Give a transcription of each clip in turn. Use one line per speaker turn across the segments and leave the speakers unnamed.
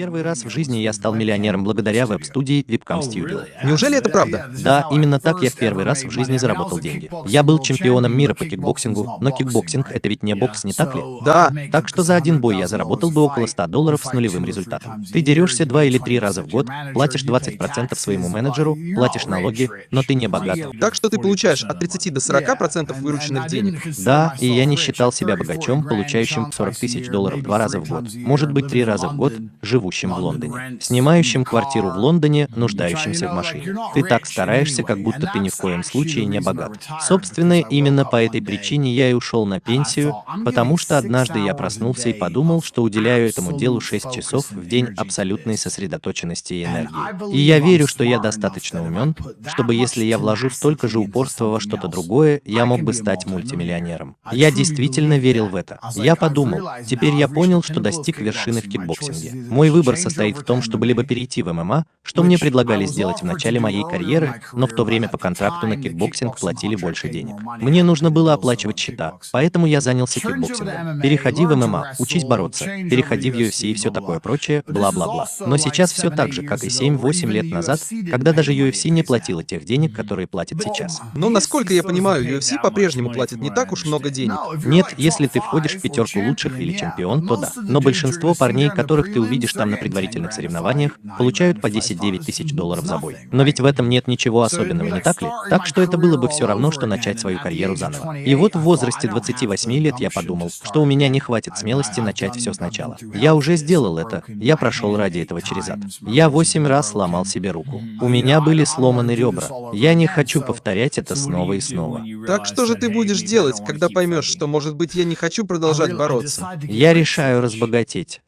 Первый раз в жизни я стал миллионером благодаря веб-студии Webcam Studio.
Неужели это правда?
Да, именно так я в первый раз в жизни заработал деньги. Я был чемпионом мира по кикбоксингу, но кикбоксинг — это ведь не бокс, не так ли?
Да.
Так что за один бой я заработал бы около $100 с нулевым результатом. Ты дерешься 2 или 3 раза в год, платишь 20% своему менеджеру, платишь налоги, но ты не богат.
Так что ты получаешь от 30 до 40% вырученных денег.
Да, и я не считал себя богачом, получающим $40 тысяч 2 раза в год, может быть 3 раза в год, живущим в Лондоне, снимающим квартиру в Лондоне, нуждающимся в машине. Ты так стараешься, как будто ты ни в коем случае не богат. Собственно, именно по этой причине я и ушел на пенсию, потому что однажды я проснулся и подумал, что уделяю этому делу 6 часов в день абсолютной сосредоточенности и энергии. И я верю, что я достаточно умен, чтобы если я вложу столько же упорства во что-то другое, я мог бы стать мультимиллионером. Я действительно верил в это. Я подумал, теперь я понял, что достиг вершины в кикбоксинге. Мой выбор состоит в том, чтобы либо перейти в ММА, что мне предлагали сделать в начале моей карьеры, но в то время по контракту на кикбоксинг платили больше денег. Мне нужно было оплачивать счета, поэтому я занялся кикбоксингом. Переходи в ММА, учись бороться, переходи в UFC и все такое прочее, бла-бла-бла. Но сейчас все так же, как и 7-8 лет назад, когда даже UFC не платила тех денег, которые платят сейчас.
Но, насколько я понимаю, UFC по-прежнему платит не так уж много денег.
Нет, если ты входишь в пятерку лучших или чемпион, то да. Но большинство парней, которых ты увидишь там на предварительных соревнованиях, получают по 10-9 тысяч долларов за бой. Но ведь в этом нет ничего особенного, не так ли? Так что это было бы все равно, что начать свою карьеру заново. И вот в возрасте 28 лет я подумал, что у меня не хватит смелости начать все сначала. Я уже сделал это, я прошел ради этого через ад. Я 8 раз сломал себе руку. У меня были сломаны ребра. Я не хочу повторять это снова и снова.
Так что же ты будешь делать, когда поймешь, что, может быть, я не хочу продолжать бороться?
Я решаю разбогатеть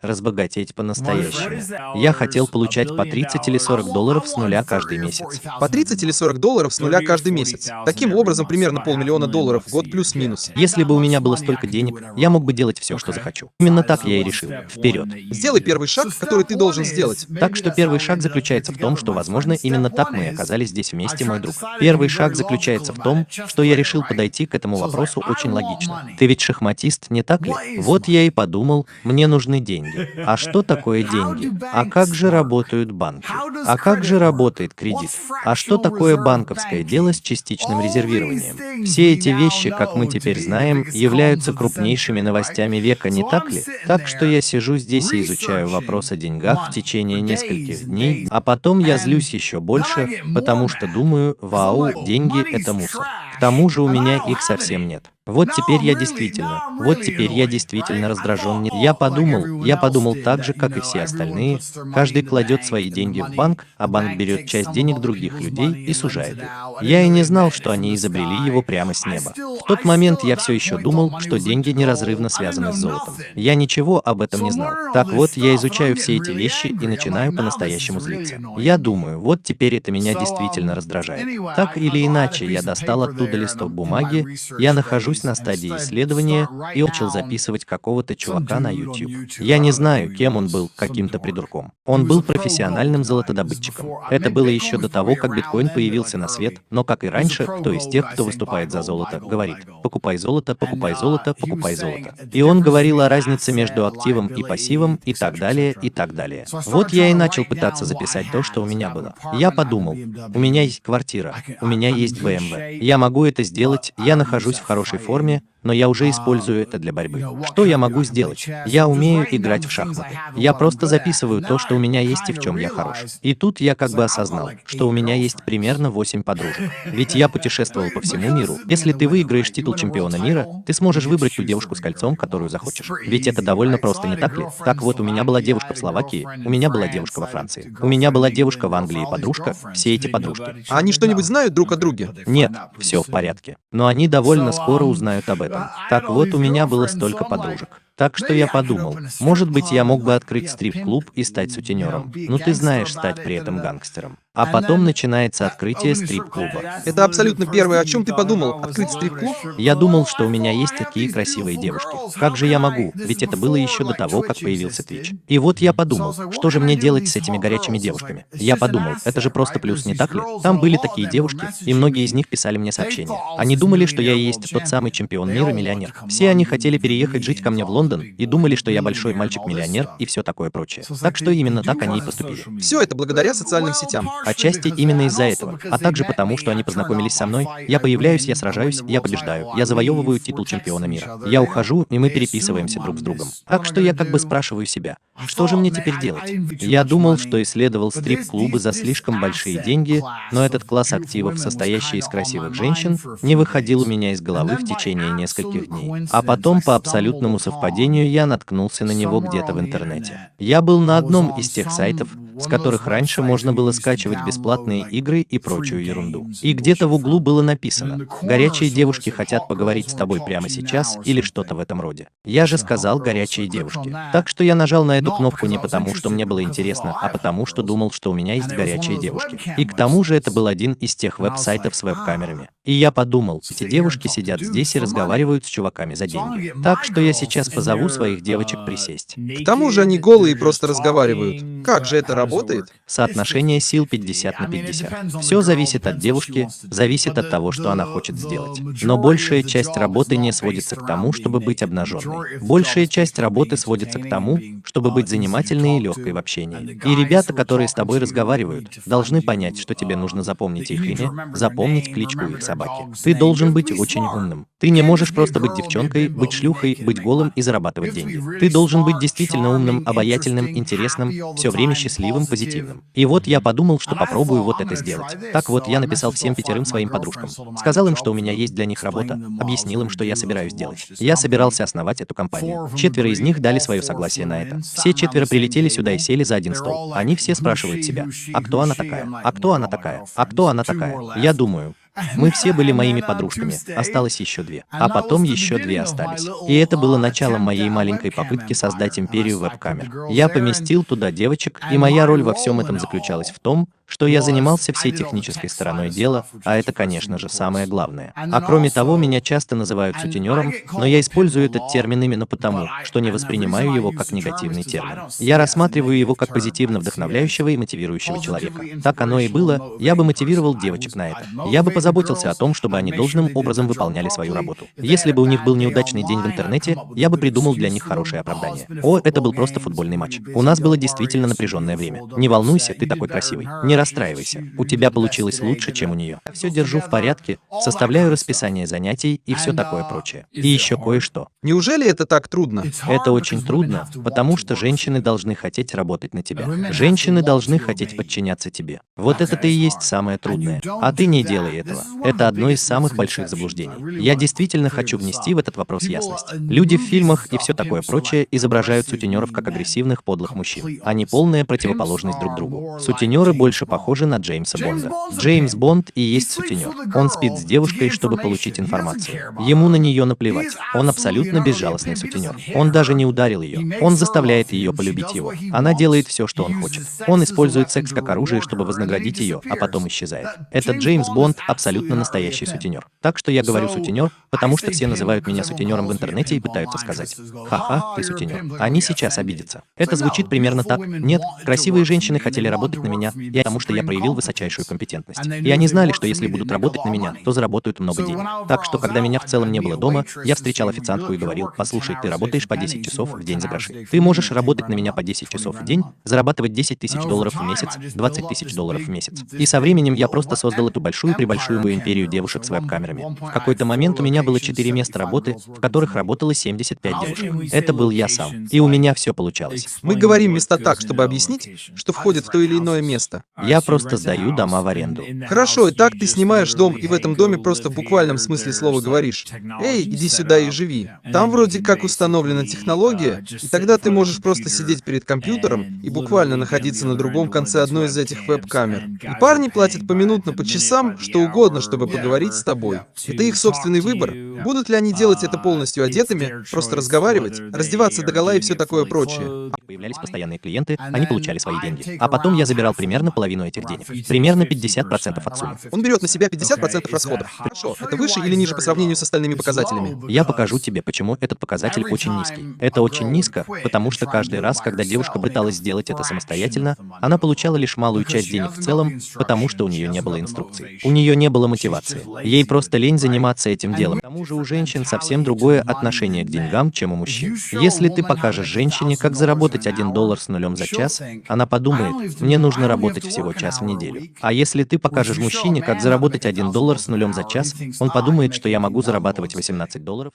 по-настоящему. Я хотел получать по 30 или 40 долларов с нуля каждый месяц.
По 30 или 40 долларов с нуля каждый месяц. Таким образом, примерно $500 000 в год плюс-минус.
Если бы у меня было столько денег, я мог бы делать все, что захочу. Именно так я и решил. Вперед.
Сделай первый шаг, который ты должен сделать.
Так что первый шаг заключается в том, что, возможно, именно так мы и оказались здесь вместе, мой друг. Первый шаг заключается в том, что я решил подойти к этому вопросу очень логично. Ты ведь шахматист, не так ли? Вот я и подумал, мне нужны деньги. А что такое деньги? А как же работают банки? А как же работает кредит? А что такое банковское дело с частичным резервированием? Все эти вещи, как мы теперь знаем, являются крупнейшими новостями века, не так ли? Так что я сижу здесь и изучаю вопрос о деньгах в течение нескольких дней, а потом я злюсь еще больше, потому что думаю, вау, деньги — это мусор. К тому же у меня их совсем нет. Вот теперь я действительно раздражен. Я подумал так же, как и все остальные. Каждый кладет свои деньги в банк, а банк берет часть денег других людей и сужает их. Я и не знал, что они изобрели его прямо с неба. В тот момент я все еще думал, что деньги неразрывно связаны с золотом. Я ничего об этом не знал. Так вот, я изучаю все эти вещи и начинаю по-настоящему злиться. Я думаю, вот теперь это меня действительно раздражает. Так или иначе, я достал оттуда листок бумаги, я нахожусь на стадии исследования и начал записывать какого-то чувака на YouTube. Я не знаю, кем он был, каким-то придурком. Он был профессиональным золотодобытчиком. Это было еще до того, как биткоин появился на свет, но как и раньше, кто из тех, кто выступает за золото, говорит: покупай золото, покупай золото, покупай золото. И он говорил о разнице между активом и пассивом и так далее, и так далее. Вот я и начал пытаться записать то, что у меня было. Я подумал, у меня есть квартира, у меня есть BMW. Я могу это сделать, я нахожусь в хорошей форме, но я уже использую это для борьбы. Что я могу сделать? Я умею играть в шахматы. Я просто записываю то, что у меня есть и в чем я хорош. И тут я как бы осознал, что у меня есть примерно 8 подружек. Ведь я путешествовал по всему миру. Если ты выиграешь титул чемпиона мира, ты сможешь выбрать ту девушку с кольцом, которую захочешь. Ведь это довольно просто, не так ли? Так вот, у меня была девушка в Словакии, у меня была девушка во Франции, у меня была девушка в Англии и подружка, все эти подружки.
А они что-нибудь знают друг о друге?
Нет, все в порядке. Но они довольно скоро узнают об этом. Так вот, у меня было столько подружек. Так что я подумал, может быть, я мог бы открыть стрип-клуб и стать сутенером. Ну ты знаешь, стать при этом гангстером. А потом начинается открытие стрип-клуба.
Это абсолютно первое, о чем ты подумал. Открыть стрип-клуб?
Я думал, что у меня есть такие красивые девушки. Как же я могу? Ведь это было еще до того, как появился Twitch. И вот я подумал, что же мне делать с этими горячими девушками? Я подумал, это же просто плюс, не так ли? Там были такие девушки, и многие из них писали мне сообщения. Они думали, что я и есть тот самый чемпион мира, миллионер. Все они хотели переехать жить ко мне в Лондон, Лондон и думали, что я большой мальчик-миллионер и все такое прочее. Так что именно так они и поступили.
Все это благодаря социальным сетям.
Отчасти именно из-за этого, а также потому, что они познакомились со мной. Я появляюсь, я сражаюсь, я побеждаю, я завоевываю титул чемпиона мира. Я ухожу, и мы переписываемся друг с другом. Так что я как бы спрашиваю себя, что же мне теперь делать? Я думал, что исследовал стрип-клубы за слишком большие деньги, но этот класс активов, состоящий из красивых женщин, не выходил у меня из головы в течение нескольких дней. А потом, по абсолютному совпадению, я наткнулся на него где-то в интернете. Я был на одном из тех сайтов, с которых раньше можно было скачивать бесплатные игры и прочую ерунду. И где-то в углу было написано: «Горячие девушки хотят поговорить с тобой прямо сейчас» или что-то в этом роде. Я же сказал «горячие девушки». Так что я нажал на эту кнопку не потому, что мне было интересно, а потому, что думал, что у меня есть горячие девушки. И к тому же это был один из тех веб-сайтов с веб-камерами. И я подумал, эти девушки сидят здесь и разговаривают с чуваками за деньги. Так что я сейчас позову своих девочек присесть.
К тому же они голые и просто разговаривают. Как же это работает?
Соотношение сил 50 на 50. Все зависит от девушки, зависит от того, что она хочет сделать. Но большая часть работы не сводится к тому, чтобы быть обнаженной. Большая часть работы сводится к тому, чтобы быть занимательной и легкой в общении. И ребята, которые с тобой разговаривают, должны понять, что тебе нужно запомнить их имя, запомнить кличку их собаки. Ты должен быть очень умным. Ты не можешь просто быть девчонкой, быть шлюхой, быть голым и зарабатывать деньги. Ты должен быть действительно умным, обаятельным, интересным, все время счастливым, позитивным. И вот я подумал, что попробую вот это сделать. Так вот, я написал всем 5 своим подружкам. Сказал им, что у меня есть для них работа, объяснил им, что я собираюсь делать. Я собирался основать эту компанию. 4 из них дали свое согласие на это. Все 4 прилетели сюда и сели за один стол. Они все спрашивают себя: а кто она такая? А кто она такая? А кто она такая? Я думаю, мы все были моими подружками, осталось еще 2. А потом еще 2 остались. И это было началом моей маленькой попытки создать империю веб-камер. Я поместил туда девочек, и моя роль во всем этом заключалась в том, что я занимался всей технической стороной дела, а это, конечно же, самое главное. А кроме того, меня часто называют сутенером, но я использую этот термин именно потому, что не воспринимаю его как негативный термин. Я рассматриваю его как позитивно вдохновляющего и мотивирующего человека. Так оно и было, я бы мотивировал девочек на это. Я бы позаботился о том, чтобы они должным образом выполняли свою работу. Если бы у них был неудачный день в интернете, я бы придумал для них хорошее оправдание. О, это был просто футбольный матч. У нас было действительно напряженное время. Не волнуйся, ты такой красивый. Не расстраивайся. У тебя получилось лучше, чем у нее. Все держу в порядке, составляю расписание занятий и все такое прочее. И еще кое-что.
Неужели это так трудно?
Это очень трудно, потому что женщины должны хотеть работать на тебя. Женщины должны хотеть подчиняться тебе. Вот это-то и есть самое трудное. А ты не делай этого. Это одно из самых больших заблуждений. Я действительно хочу внести в этот вопрос ясность. Люди в фильмах и все такое прочее изображают сутенеров как агрессивных, подлых мужчин. Они полная противоположность друг другу. Сутенеры больше похожи на Джеймса Бонда. Джеймс Бонд и есть сутенер. Он спит с девушкой, чтобы получить информацию. Ему на нее наплевать. Он абсолютно безжалостный сутенер. Он даже не ударил ее. Он заставляет ее полюбить его. Она делает все, что он хочет. Он использует секс как оружие, чтобы вознаградить ее, а потом исчезает. Этот Джеймс Бонд абсолютно настоящий сутенер. Так что я говорю сутенер, потому что все называют меня сутенером в интернете и пытаются сказать: «Ха-ха, ты сутенер». Они сейчас обидятся. Это звучит примерно так: нет, красивые женщины хотели работать на меня, потому что я проявил высочайшую компетентность. И они знали, что если будут работать на меня, то заработают много денег. Так что, когда меня в целом не было дома, я встречал официантку и говорил: «Послушай, ты работаешь по 10 часов в день за гроши. Ты можешь работать на меня по 10 часов в день, зарабатывать $10 000 в месяц, $20 000 в месяц». И со временем я просто создал эту большую-пребольшую империю девушек с веб-камерами. В какой-то момент у меня было 4 места работы, в которых работало 75 девушек. Это был я сам. И у меня все получалось.
Мы говорим места так, чтобы объяснить, что входит в то или иное место.
Я просто сдаю дома в аренду.
Хорошо, и так ты снимаешь дом, и в этом доме просто в буквальном смысле слова говоришь: «Эй, иди сюда и живи». Там вроде как установлена технология, и тогда ты можешь просто сидеть перед компьютером и буквально находиться на другом конце одной из этих веб-камер. И парни платят поминутно, по часам, что угодно, чтобы поговорить с тобой. Это их собственный выбор. Будут ли они делать это полностью одетыми, просто разговаривать, раздеваться догола и все такое прочее?
Появлялись постоянные клиенты, они получали свои деньги. А потом я забирал примерно половину половину этих денег. Примерно 50% от суммы.
Он берет на себя 50% расходов. Хорошо, это выше или ниже по сравнению с остальными показателями?
Я покажу тебе, почему этот показатель очень низкий. Это очень низко, потому что каждый раз, когда девушка пыталась сделать это самостоятельно, она получала лишь малую часть денег в целом, потому что у нее не было инструкций. У нее не было мотивации. Ей просто лень заниматься этим делом. К тому же у женщин совсем другое отношение к деньгам, чем у мужчин. Если ты покажешь женщине, как заработать $1 с нулем за час, она подумает, мне нужно работать всего час в неделю. А если ты покажешь мужчине, как заработать $1 с нулем за час, он подумает, что я могу зарабатывать $18.